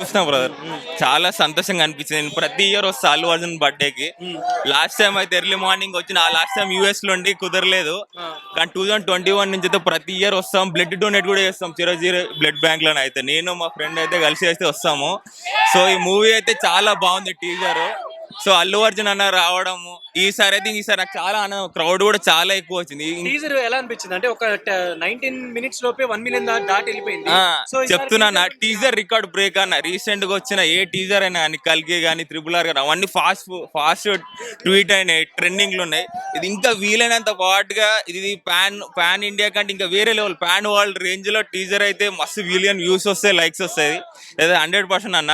చూసిన బ్రదర్, చాలా సంతోషంగా అనిపించింది. నేను ప్రతి ఇయర్ వస్తా అల్లు అర్జున్ బర్త్డేకి. లాస్ట్ టైం అయితే ఎర్లీ మార్నింగ్ వచ్చిన, ఆ లాస్ట్ టైం యూఎస్ లో ఉండి కుదరలేదు. కానీ 2021 నుంచి అయితే ప్రతి ఇయర్ వస్తాం. బ్లడ్ డొనేట్ కూడా చేస్తాం చిరంజీవి బ్లడ్ బ్యాంక్ లోనే. అయితే నేను మా ఫ్రెండ్ అయితే కలిసి అయితే వస్తాము. సో ఈ మూవీ అయితే చాలా బాగుంది టీజర్. సో అల్లు అర్జున్ అన్న రావడము ఈసారి అయితే, ఈసారి నాకు చాలా క్రౌడ్ కూడా చాలా ఎక్కువ వచ్చింది. టీజర్ ఎలా అనిపించింది అంటే ఒక 19 minutes లోపే 1 million దాటి వెళ్ళిపోయింది. సో చెప్తున్నా, టీజర్ రికార్డ్ బ్రేక్ అన్న. రీసెంట్ గా వచ్చిన ఏ టీజర్ అయినా కానీ, కల్కి కానీ, RRR కానీ, అవన్నీ ఫాస్ట్ ట్వీట్ అయినాయి, ట్రెండింగ్ లో ఉన్నాయి. ఇది ఇంకా వీలైనంత పాట్ గా, ఇది పాన్ ఇండియా కంటే ఇంకా వేరే లెవెల్, పాన్ వరల్డ్ రేంజ్ లో టీజర్ అయితే మస్తు బిలియన్ వ్యూస్ వస్తాయి, లైక్స్ వస్తాయి. లేదా 100% అన్న.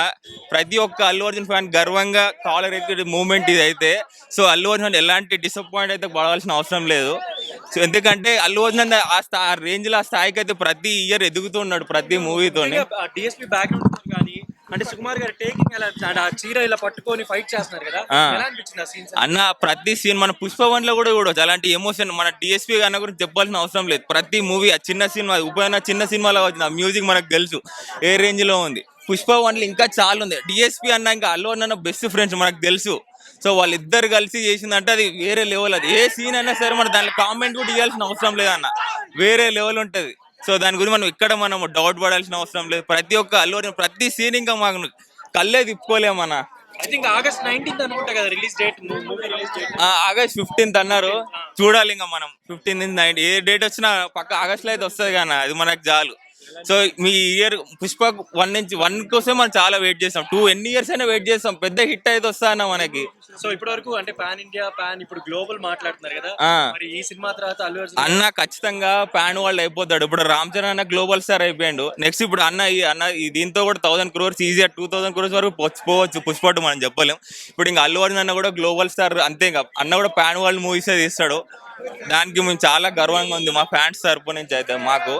ప్రతి ఒక్క అల్లు అర్జున్ ఫ్యాన్ గర్వంగా కాలర్ ఎక్కే మూమెంట్ ఇది అయితే. సో అల్లు అర్జున్ ఎలాంటి డిసప్పాయింట్ అయితే పడవలసిన అవసరం లేదు. సో ఎందుకంటే అల్లు అర్జున్ ఆ రేంజ్ లో, ఆ స్థాయికి అయితే ప్రతి ఇయర్ ఎదుగుతున్నాడు ప్రతి మూవీతోని. డిఎస్పీ బ్యాక్గ్రౌండ్ కానీ అంటే సుకుమార్ గారి టేకింగ్ ఎలా అనిపించింది? ఆ చీర ఇలా పట్టుకొని ఫైట్ చేస్తున్నారు కదా, ఎలా అనిపించింది ఆ సీన్స్? అన్న ప్రతి సీన్ మన పుష్ప 1 లో కూడా చూడవచ్చు అలాంటి ఎమోషన్. మన డిఎస్పీ అన్న గురించి చెప్పాల్సిన అవసరం లేదు. ప్రతి మూవీ, ఆ చిన్న సినిమా ఉపయోగ చిన్న సినిమాలో వచ్చిన మ్యూజిక్ మనకు తెలుసు ఏ రేంజ్ లో ఉంది. పుష్ప 1 లో ఇంకా చాలా ఉంది. డిఎస్పీ అన్న ఇంకా అల్లు అన్న బెస్ట్ ఫ్రెండ్స్ మనకు తెలుసు. సో వాళ్ళిద్దరు కలిసి చేసిందంటే అది వేరే లెవెల్. అది ఏ సీన్ అయినా సరే మనం దాంట్లో కామెంట్ కూడా ఇవ్వాల్సిన అవసరం లేదన్న, వేరే లెవెల్ ఉంటది. సో దాని గురించి మనం డౌట్ పడాల్సిన అవసరం లేదు. ప్రతి ఒక్క అల్లు అర్జున్ ప్రతి సీన్ ఇంకా మాకు కళ్ళే తిప్పుకోలేమన్నా. ఐ థింక్ August 19th అనుకుంటా కదా release date, movie release date. August 15th అన్నారు. చూడాలి ఇంకా మనం 15 నుంచి 19 ఏ డేట్ వచ్చినా పక్క ఆగస్ట్ లో అయితే వస్తుంది కానీ అది మనకు చాలు. సో మీ ఇయర్ పుష్ప 1 కోసం మనం చాలా వెయిట్ చేస్తాం. ఎన్ని ఇయర్స్ అయినా వెయిట్ చేస్తాం. పెద్ద హిట్ అయితే వస్తా అన్న మనకి. సో ఇప్పటి వరకు అంటే పాన్ ఇండియా, ఇప్పుడు గ్లోబల్ మాట్లాడుతున్నారు కదా, మరి ఈ సినిమా తర్వాత అల్లు అర్జున్ అన్న ఖచ్చితంగా పాన్ వరల్డ్ అయిపోతాడు. ఇప్పుడు రామ్ చరణ్ అన్న గ్లోబల్ స్టార్ అయిపోయాడు. నెక్స్ట్ ఇప్పుడు అన్న దీంతో కూడా 1000 crores ఈజీగా 2000 crores వరకు పోవచ్చు పుష్ప 2, మనం చెప్పలేం. ఇప్పుడు ఇంకా అల్లు అర్జున్ అన్న కూడా గ్లోబల్ స్టార్ అంతే. ఇంకా అన్న కూడా పాన్ వరల్డ్ మూవీసే తీస్తాడు. దానికి మేము చాలా గర్వంగా ఉంది మా ఫ్యాన్స్ తరపు నుంచి అయితే మాకు.